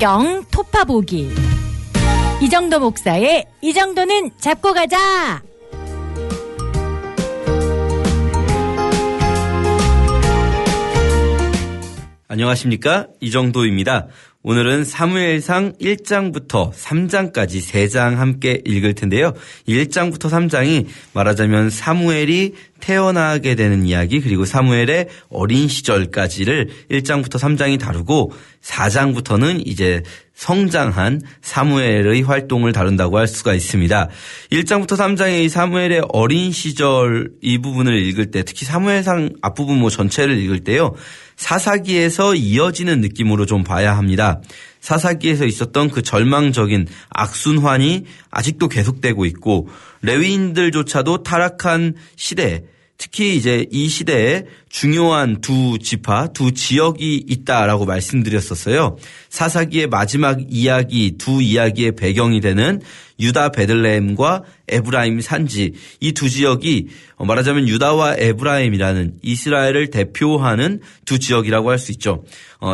성경 토파보기. 이정도 목사의 이 정도는 잡고 가자. 안녕하십니까? 이정도입니다. 오늘은 사무엘상 1장부터 3장까지 3장 함께 읽을 텐데요. 1장부터 3장이 말하자면 사무엘이 태어나게 되는 이야기, 그리고 사무엘의 어린 시절까지를 1장부터 3장이 다루고 4장부터는 이제 성장한 사무엘의 활동을 다룬다고 할 수가 있습니다. 1장부터 3장의 이 사무엘의 어린 시절 이 부분을 읽을 때, 특히 사무엘상 앞부분 전체를 읽을 때요, 사사기에서 이어지는 느낌으로 좀 봐야 합니다. 사사기에서 있었던 그 절망적인 악순환이 아직도 계속되고 있고, 레위인들조차도 타락한 시대, 특히 이제 이 시대에 중요한 두 지파, 두 지역이 있다라고 말씀드렸었어요. 사사기의 마지막 이야기, 두 이야기의 배경이 되는 유다 베들레헴과 에브라임 산지, 이 두 지역이 말하자면 유다와 에브라임이라는 이스라엘을 대표하는 두 지역이라고 할 수 있죠.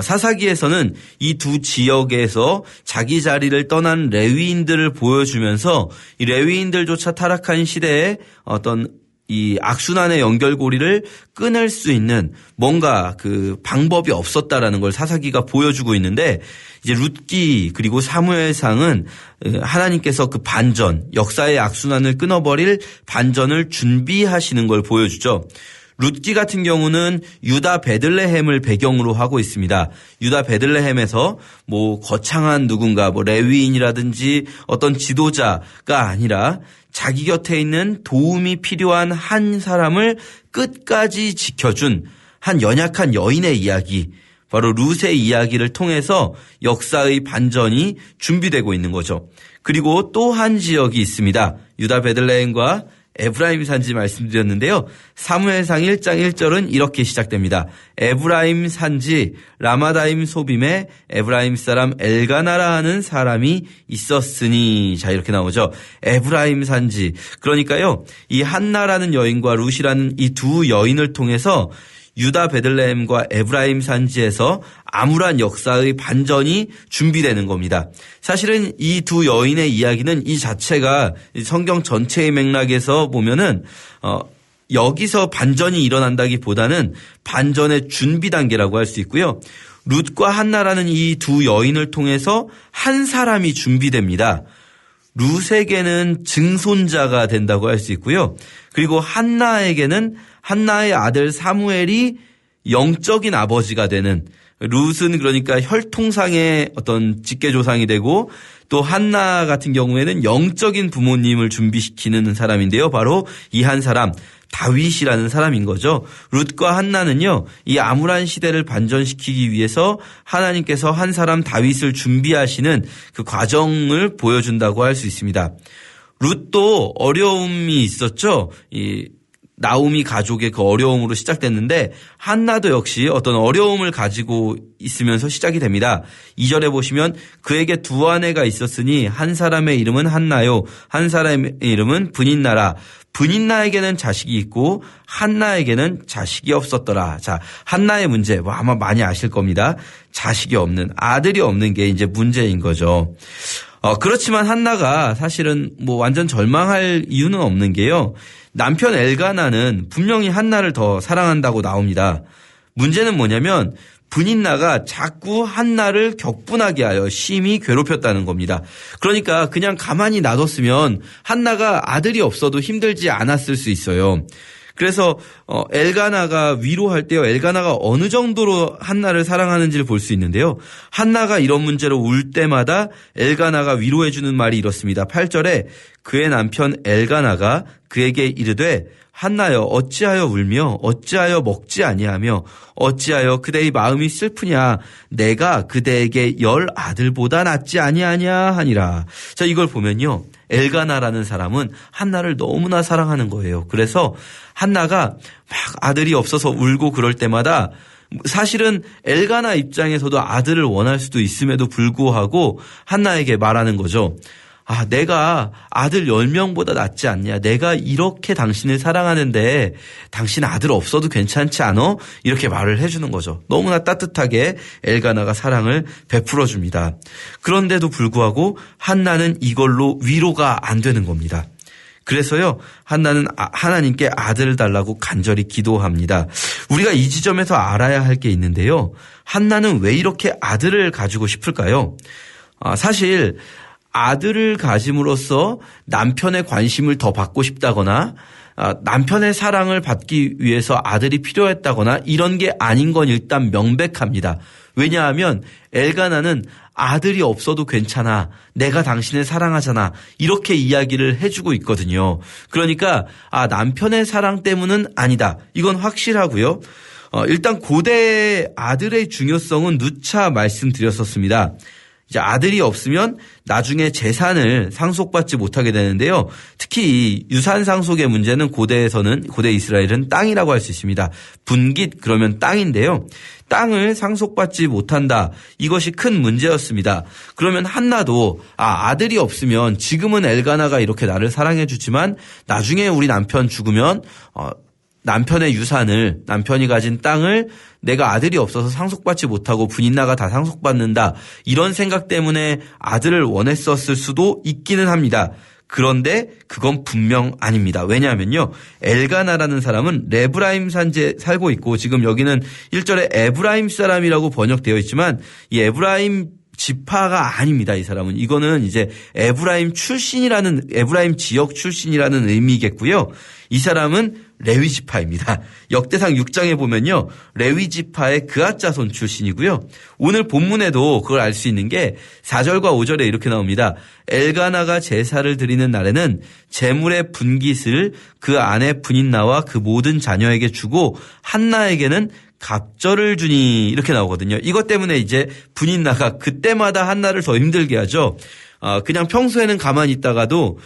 사사기에서는 이 두 지역에서 자기 자리를 떠난 레위인들을 보여주면서 이 레위인들조차 타락한 시대에 어떤 이 악순환의 연결고리를 끊을 수 있는 뭔가 그 방법이 없었다라는 걸 사사기가 보여주고 있는데, 이제 룻기 그리고 사무엘상은 하나님께서 그 반전, 역사의 악순환을 끊어버릴 반전을 준비하시는 걸 보여주죠. 룻기 같은 경우는 유다 베들레헴을 배경으로 하고 있습니다. 유다 베들레헴에서 거창한 누군가 레위인이라든지 어떤 지도자가 아니라 자기 곁에 있는 도움이 필요한 한 사람을 끝까지 지켜준 한 연약한 여인의 이야기, 바로 룻의 이야기를 통해서 역사의 반전이 준비되고 있는 거죠. 그리고 또 한 지역이 있습니다. 유다 베들레헴과 에브라임 산지 말씀드렸는데요. 사무엘상 1장 1절은 이렇게 시작됩니다. 에브라임 산지 라마다임 소빔에 에브라임 사람 엘가나라 하는 사람이 있었으니. 자, 이렇게 나오죠. 에브라임 산지. 그러니까요, 이 한나라는 여인과 룻이라는 이 두 여인을 통해서 유다 베들레헴과 에브라임 산지에서 암울한 역사의 반전이 준비되는 겁니다. 사실은 이 두 여인의 이야기는 이 자체가 성경 전체의 맥락에서 보면은 여기서 반전이 일어난다기보다는 반전의 준비 단계라고 할 수 있고요. 룻과 한나라는 이 두 여인을 통해서 한 사람이 준비됩니다. 룻에게는 증손자가 된다고 할 수 있고요. 그리고 한나에게는 한나의 아들 사무엘이 영적인 아버지가 되는, 룻은 그러니까 혈통상의 어떤 직계조상이 되고, 또 한나 같은 경우에는 영적인 부모님을 준비시키는 사람인데요. 바로 이 한 사람, 다윗이라는 사람인 거죠. 룻과 한나는요, 이 암울한 시대를 반전시키기 위해서 하나님께서 한 사람 다윗을 준비하시는 그 과정을 보여준다고 할 수 있습니다. 룻도 어려움이 있었죠. 이 나오미 가족의 그 어려움으로 시작됐는데, 한나도 역시 어떤 어려움을 가지고 있으면서 시작이 됩니다. 2절에 보시면 그에게 두 아내가 있었으니 한 사람의 이름은 한나요, 한 사람의 이름은 브닛나라. 브닛나에게는 자식이 있고 한나에게는 자식이 없었더라. 자, 한나의 문제 아마 많이 아실 겁니다. 자식이 없는, 아들이 없는 게 이제 문제인 거죠. 그렇지만 한나가 사실은 완전 절망할 이유는 없는 게요, 남편 엘가나는 분명히 한나를 더 사랑한다고 나옵니다. 문제는 뭐냐면 브닛나가 자꾸 한나를 격분하게 하여 심히 괴롭혔다는 겁니다. 그러니까 그냥 가만히 놔뒀으면 한나가 아들이 없어도 힘들지 않았을 수 있어요. 그래서 엘가나가 위로할 때요, 엘가나가 어느 정도로 한나를 사랑하는지를 볼 수 있는데요. 한나가 이런 문제로 울 때마다 엘가나가 위로해 주는 말이 이렇습니다. 8절에 그의 남편 엘가나가 그에게 이르되 한나여 어찌하여 울며 어찌하여 먹지 아니하며 어찌하여 그대의 마음이 슬프냐, 내가 그대에게 10 아들보다 낫지 아니하냐 하니라. 자, 이걸 보면요, 엘가나라는 사람은 한나를 너무나 사랑하는 거예요. 그래서 한나가 막 아들이 없어서 울고 그럴 때마다 사실은 엘가나 입장에서도 아들을 원할 수도 있음에도 불구하고 한나에게 말하는 거죠. 내가 아들 10명보다 낫지 않냐. 내가 이렇게 당신을 사랑하는데 당신 아들 없어도 괜찮지 않아? 이렇게 말을 해주는 거죠. 너무나 따뜻하게 엘가나가 사랑을 베풀어 줍니다. 그런데도 불구하고 한나는 이걸로 위로가 안 되는 겁니다. 그래서요, 한나는 하나님께 아들을 달라고 간절히 기도합니다. 우리가 이 지점에서 알아야 할 게 있는데요. 한나는 왜 이렇게 아들을 가지고 싶을까요? 사실 아들을 가짐으로써 남편의 관심을 더 받고 싶다거나 남편의 사랑을 받기 위해서 아들이 필요했다거나 이런 게 아닌 건 일단 명백합니다. 왜냐하면 엘가나는 아들이 없어도 괜찮아. 내가 당신을 사랑하잖아. 이렇게 이야기를 해주고 있거든요. 그러니까 남편의 사랑 때문은 아니다. 이건 확실하고요. 일단 고대 아들의 중요성은 누차 말씀드렸었습니다. 이제 아들이 없으면 나중에 재산을 상속받지 못하게 되는데요. 특히 이 유산 상속의 문제는 고대 이스라엘은 땅이라고 할 수 있습니다. 분깃 그러면 땅인데요. 땅을 상속받지 못한다. 이것이 큰 문제였습니다. 그러면 한나도 아들이 없으면 지금은 엘가나가 이렇게 나를 사랑해 주지만 나중에 우리 남편 죽으면 남편의 유산을, 남편이 가진 땅을 내가 아들이 없어서 상속받지 못하고 분인나가 다 상속받는다. 이런 생각 때문에 아들을 원했었을 수도 있기는 합니다. 그런데 그건 분명 아닙니다. 왜냐하면요. 엘가나라는 사람은 레브라임 산지에 살고 있고 지금 여기는 1절에 에브라임 사람이라고 번역되어 있지만 이 에브라임 지파가 아닙니다. 이 사람은. 이거는 이제 에브라임 지역 출신이라는 의미겠고요. 이 사람은 레위 지파입니다. 역대상 6장에 보면요. 레위 지파의 그앗 자손 출신이고요. 오늘 본문에도 그걸 알 수 있는 게 4절과 5절에 이렇게 나옵니다. 엘가나가 제사를 드리는 날에는 제물의 분깃을 그 아내 분인나와 그 모든 자녀에게 주고 한나에게는 갑절을 주니 이렇게 나오거든요. 이것 때문에 이제 분인나가 그때마다 한나를 더 힘들게 하죠. 그냥 평소에는 가만히 있다가도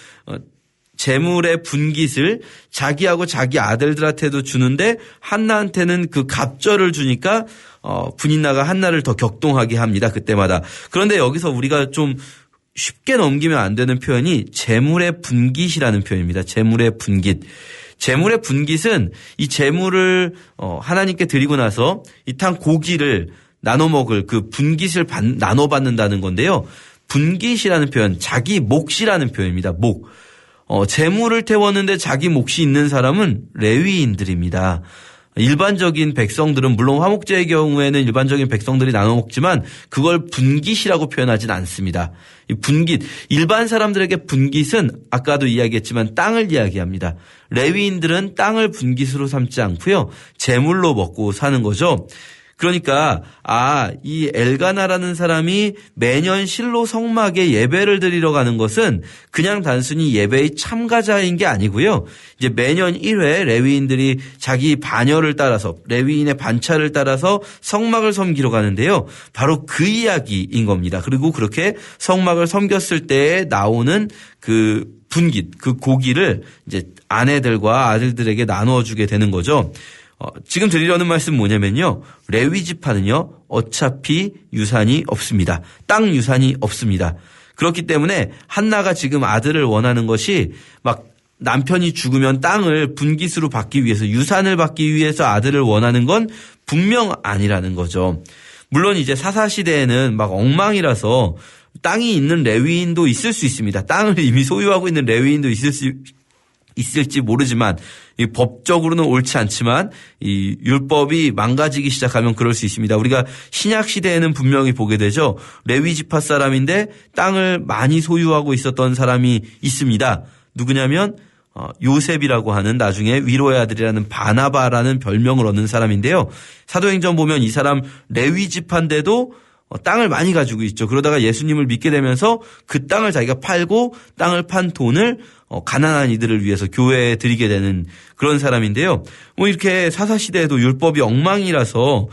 재물의 분깃을 자기하고 자기 아들들한테도 주는데 한나한테는 그 갑절을 주니까 분인나가 한나를 더 격동하게 합니다. 그때마다. 그런데 여기서 우리가 좀 쉽게 넘기면 안 되는 표현이 재물의 분깃이라는 표현입니다. 재물의 분깃. 재물의 분깃은 이 재물을 하나님께 드리고 나서 이 탕 고기를 나눠 먹을 그 분깃을 나눠 받는다는 건데요. 분깃이라는 표현, 자기 몫이라는 표현입니다. 목. 재물을 태웠는데 자기 몫이 있는 사람은 레위인들입니다. 일반적인 백성들은 물론 화목제의 경우에는 일반적인 백성들이 나눠 먹지만 그걸 분깃이라고 표현하진 않습니다. 이 분깃, 일반 사람들에게 분깃은 아까도 이야기했지만 땅을 이야기합니다. 레위인들은 땅을 분깃으로 삼지 않고요. 재물로 먹고 사는 거죠. 그러니까 이 엘가나라는 사람이 매년 실로 성막에 예배를 드리러 가는 것은 그냥 단순히 예배의 참가자인 게 아니고요. 이제 매년 1회 레위인들이 자기 반열을 따라서 레위인의 반차를 따라서 성막을 섬기러 가는데요. 바로 그 이야기인 겁니다. 그리고 그렇게 성막을 섬겼을 때 나오는 그 분깃, 그 고기를 이제 아내들과 아들들에게 나누어 주게 되는 거죠. 지금 드리려는 말씀 뭐냐면요. 레위 지파는요. 어차피 유산이 없습니다. 땅 유산이 없습니다. 그렇기 때문에 한나가 지금 아들을 원하는 것이 막 남편이 죽으면 땅을 분깃으로 받기 위해서 유산을 받기 위해서 아들을 원하는 건 분명 아니라는 거죠. 물론 이제 사사시대에는 막 엉망이라서 땅이 있는 레위인도 있을 수 있습니다. 땅을 이미 소유하고 있는 레위인도 있을지 모르지만 이 법적으로는 옳지 않지만 이 율법이 망가지기 시작하면 그럴 수 있습니다. 우리가 신약 시대에는 분명히 보게 되죠. 레위 지파 사람인데 땅을 많이 소유하고 있었던 사람이 있습니다. 누구냐면 요셉이라고 하는 나중에 위로의 아들이라는 바나바라는 별명을 얻는 사람인데요. 사도행전 보면 이 사람 레위 지파인데도 땅을 많이 가지고 있죠. 그러다가 예수님을 믿게 되면서 그 땅을 자기가 팔고 땅을 판 돈을 가난한 이들을 위해서 교회에 드리게 되는 그런 사람인데요. 이렇게 사사시대에도 율법이 엉망이라서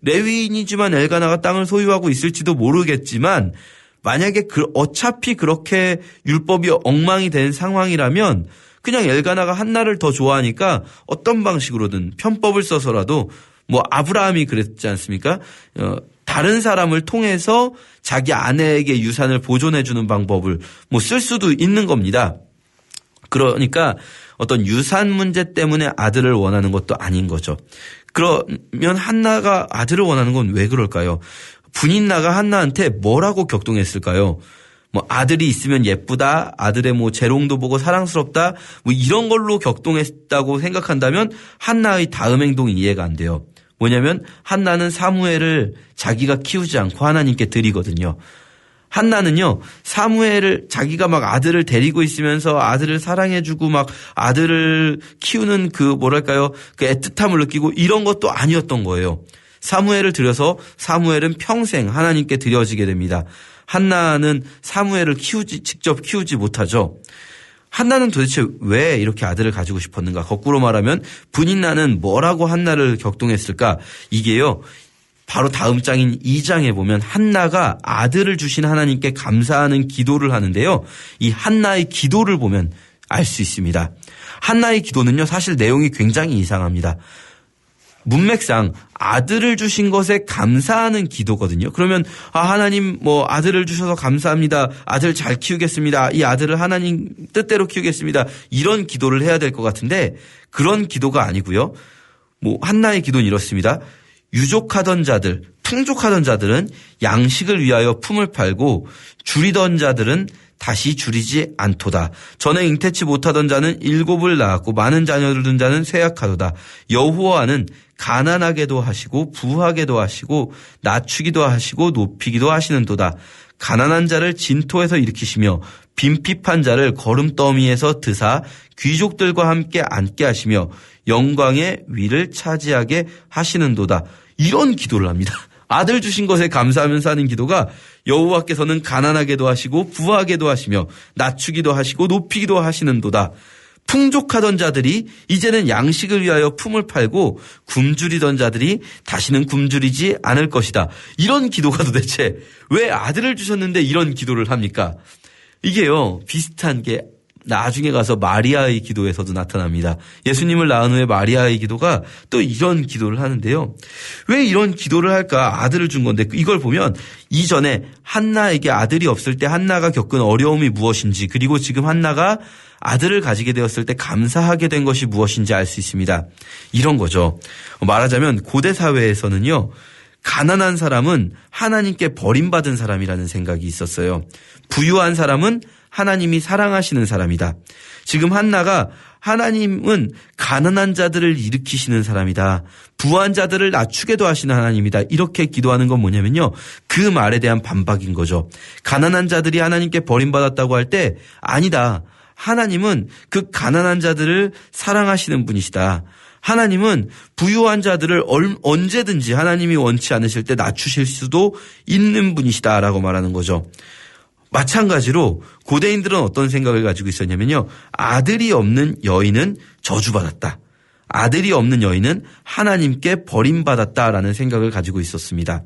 레위인이지만 엘가나가 땅을 소유하고 있을지도 모르겠지만 만약에 어차피 그렇게 율법이 엉망이 된 상황이라면 그냥 엘가나가 한나를 더 좋아하니까 어떤 방식으로든 편법을 써서라도 아브라함이 그랬지 않습니까? 다른 사람을 통해서 자기 아내에게 유산을 보존해 주는 방법을 뭐 쓸 수도 있는 겁니다. 그러니까 어떤 유산 문제 때문에 아들을 원하는 것도 아닌 거죠. 그러면 한나가 아들을 원하는 건 왜 그럴까요? 분인나가 한나한테 뭐라고 격동했을까요? 뭐 아들이 있으면 예쁘다, 아들의 뭐 재롱도 보고 사랑스럽다, 뭐 이런 걸로 격동했다고 생각한다면 한나의 다음 행동이 이해가 안 돼요. 뭐냐면 한나는 사무엘을 자기가 키우지 않고 하나님께 드리거든요. 한나는요, 사무엘을 자기가 막 아들을 데리고 있으면서 아들을 사랑해주고 막 아들을 키우는 그 뭐랄까요, 그 애틋함을 느끼고 이런 것도 아니었던 거예요. 사무엘을 들여서 사무엘은 평생 하나님께 드려지게 됩니다. 한나는 사무엘을 직접 키우지 못하죠. 한나는 도대체 왜 이렇게 아들을 가지고 싶었는가? 거꾸로 말하면 분인나는 뭐라고 한나를 격동했을까? 이게요, 바로 다음 장인 2장에 보면 한나가 아들을 주신 하나님께 감사하는 기도를 하는데요. 이 한나의 기도를 보면 알 수 있습니다. 한나의 기도는요, 사실 내용이 굉장히 이상합니다. 문맥상 아들을 주신 것에 감사하는 기도거든요. 그러면 하나님 뭐 아들을 주셔서 감사합니다. 아들 잘 키우겠습니다. 이 아들을 하나님 뜻대로 키우겠습니다. 이런 기도를 해야 될 것 같은데 그런 기도가 아니고요. 뭐 한나의 기도는 이렇습니다. 유족하던 자들, 풍족하던 자들은 양식을 위하여 품을 팔고 줄이던 자들은 다시 줄이지 않도다. 전에 잉태치 못하던 자는 7을 낳았고 많은 자녀를 둔 자는 쇠약하도다. 여호와는 가난하게도 하시고 부하게도 하시고 낮추기도 하시고 높이기도 하시는도다. 가난한 자를 진토에서 일으키시며 빈핍한 자를 거름더미에서 드사 귀족들과 함께 앉게 하시며 영광의 위를 차지하게 하시는도다. 이런 기도를 합니다. 아들 주신 것에 감사하면서 하는 기도가 여호와께서는 가난하게도 하시고 부하게도 하시며 낮추기도 하시고 높이기도 하시는도다. 풍족하던 자들이 이제는 양식을 위하여 품을 팔고 굶주리던 자들이 다시는 굶주리지 않을 것이다. 이런 기도가 도대체 왜 아들을 주셨는데 이런 기도를 합니까? 이게요, 비슷한 게 나중에 가서 마리아의 기도에서도 나타납니다. 예수님을 낳은 후에 마리아의 기도가 또 이런 기도를 하는데요. 왜 이런 기도를 할까? 아들을 준 건데 이걸 보면 이전에 한나에게 아들이 없을 때 한나가 겪은 어려움이 무엇인지, 그리고 지금 한나가 아들을 가지게 되었을 때 감사하게 된 것이 무엇인지 알 수 있습니다. 이런 거죠. 말하자면 고대 사회에서는요, 가난한 사람은 하나님께 버림받은 사람이라는 생각이 있었어요. 부유한 사람은 하나님이 사랑하시는 사람이다. 지금 한나가 하나님은 가난한 자들을 일으키시는 사람이다. 부한 자들을 낮추게도 하시는 하나님이다. 이렇게 기도하는 건 뭐냐면요, 그 말에 대한 반박인 거죠. 가난한 자들이 하나님께 버림받았다고 할 때 아니다. 하나님은 그 가난한 자들을 사랑하시는 분이시다. 하나님은 부유한 자들을 언제든지 하나님이 원치 않으실 때 낮추실 수도 있는 분이시다라고 말하는 거죠. 마찬가지로 고대인들은 어떤 생각을 가지고 있었냐면요, 아들이 없는 여인은 저주받았다. 아들이 없는 여인은 하나님께 버림받았다라는 생각을 가지고 있었습니다.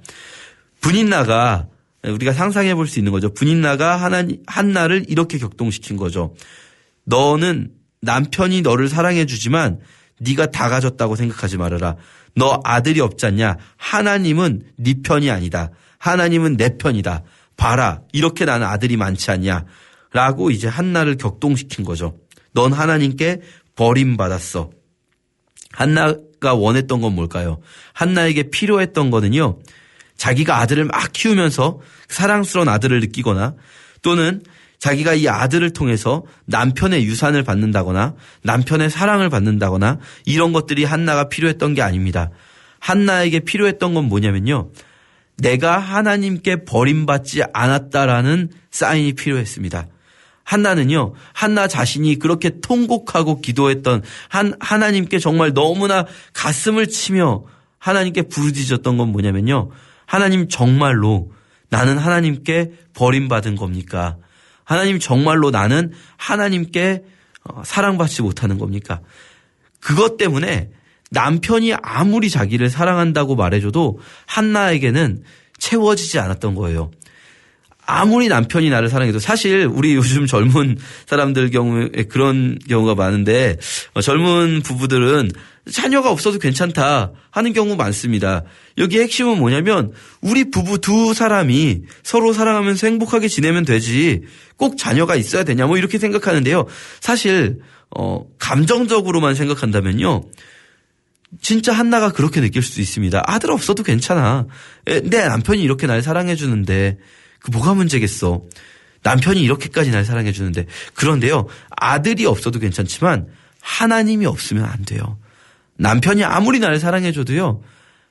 분인나가, 우리가 상상해 볼 수 있는 거죠. 분인나가 한나를 이렇게 격동시킨 거죠. 너는 남편이 너를 사랑해 주지만 네가 다 가졌다고 생각하지 말아라. 너 아들이 없지 않냐? 하나님은 네 편이 아니다. 하나님은 내 편이다. 봐라, 이렇게 나는 아들이 많지 않냐? 라고 이제 한나를 격동시킨 거죠. 넌 하나님께 버림받았어. 한나가 원했던 건 뭘까요? 한나에게 필요했던 거는요, 자기가 아들을 막 키우면서 사랑스러운 아들을 느끼거나, 또는 자기가 이 아들을 통해서 남편의 유산을 받는다거나 남편의 사랑을 받는다거나 이런 것들이 한나가 필요했던 게 아닙니다. 한나에게 필요했던 건 뭐냐면요, 내가 하나님께 버림받지 않았다라는 사인이 필요했습니다. 한나는요, 한나 자신이 그렇게 통곡하고 기도했던 하나님께 정말 너무나 가슴을 치며 하나님께 부르짖었던 건 뭐냐면요, 하나님 정말로 나는 하나님께 버림받은 겁니까? 하나님 정말로 나는 하나님께 사랑받지 못하는 겁니까? 그것 때문에 남편이 아무리 자기를 사랑한다고 말해줘도 한나에게는 채워지지 않았던 거예요. 아무리 남편이 나를 사랑해도, 사실 우리 요즘 젊은 사람들 경우에 그런 경우가 많은데, 젊은 부부들은 자녀가 없어도 괜찮다 하는 경우 많습니다. 여기 핵심은 뭐냐면 우리 부부 두 사람이 서로 사랑하면서 행복하게 지내면 되지 꼭 자녀가 있어야 되냐 뭐 이렇게 생각하는데요. 사실 감정적으로만 생각한다면요. 진짜 한나가 그렇게 느낄 수도 있습니다. 아들 없어도 괜찮아. 내 남편이 이렇게 날 사랑해 주는데 그 뭐가 문제겠어. 남편이 이렇게까지 날 사랑해 주는데. 그런데요. 아들이 없어도 괜찮지만 하나님이 없으면 안 돼요. 남편이 아무리 나를 사랑해 줘도요.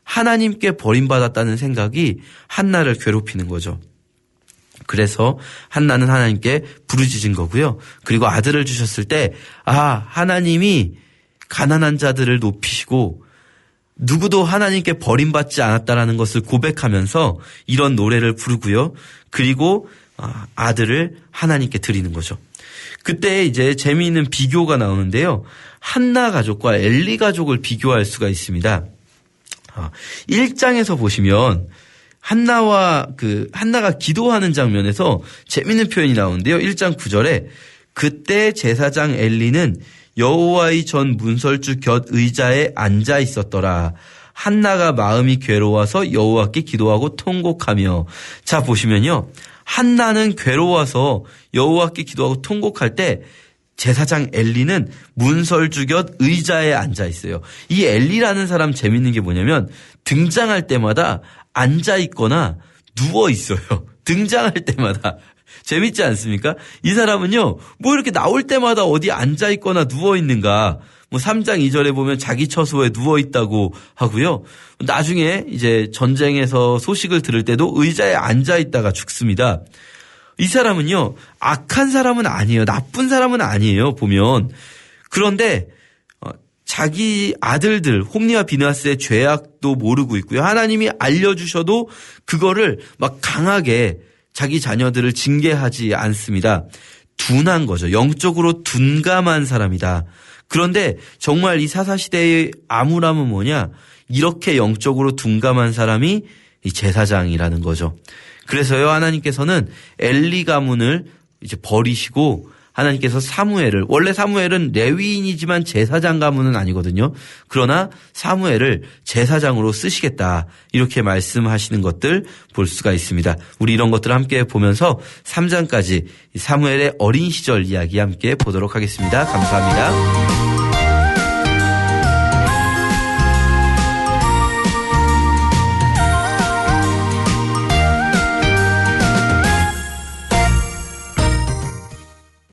하나님께 버림받았다는 생각이 한나를 괴롭히는 거죠. 그래서 한나는 하나님께 부르짖은 거고요. 그리고 아들을 주셨을 때 하나님이 가난한 자들을 높이시고 누구도 하나님께 버림받지 않았다라는 것을 고백하면서 이런 노래를 부르고요. 그리고 아들을 하나님께 드리는 거죠. 그때 이제 재미있는 비교가 나오는데요. 한나 가족과 엘리 가족을 비교할 수가 있습니다. 1장에서 보시면 한나가 기도하는 장면에서 재미있는 표현이 나오는데요. 1장 9절에 그때 제사장 엘리는 여호와의 전 문설주 곁 의자에 앉아 있었더라. 한나가 마음이 괴로워서 여호와께 기도하고 통곡하며. 자 보시면요. 한나는 괴로워서 여호와께 기도하고 통곡할 때 제사장 엘리는 문설주 곁 의자에 앉아 있어요. 이 엘리라는 사람 재밌는 게 뭐냐면 등장할 때마다 앉아 있거나 누워 있어요. 등장할 때마다. 재밌지 않습니까? 이 사람은요, 뭐 이렇게 나올 때마다 어디 앉아 있거나 누워 있는가. 뭐 3장 2절에 보면 자기 처소에 누워 있다고 하고요. 나중에 이제 전쟁에서 소식을 들을 때도 의자에 앉아 있다가 죽습니다. 이 사람은요, 악한 사람은 아니에요. 나쁜 사람은 아니에요. 보면. 그런데 자기 아들들 홈리와 비느하스의 죄악도 모르고 있고요. 하나님이 알려주셔도 그거를 막 강하게 자기 자녀들을 징계하지 않습니다. 둔한 거죠. 영적으로 둔감한 사람이다. 그런데 정말 이 사사시대의 암울함은 뭐냐? 이렇게 영적으로 둔감한 사람이 이 제사장이라는 거죠. 그래서요 하나님께서는 엘리 가문을 이제 버리시고 하나님께서 사무엘을, 원래 사무엘은 레위인이지만 제사장 가문은 아니거든요. 그러나 사무엘을 제사장으로 쓰시겠다 이렇게 말씀하시는 것들 볼 수가 있습니다. 우리 이런 것들을 함께 보면서 3장까지 사무엘의 어린 시절 이야기 함께 보도록 하겠습니다. 감사합니다.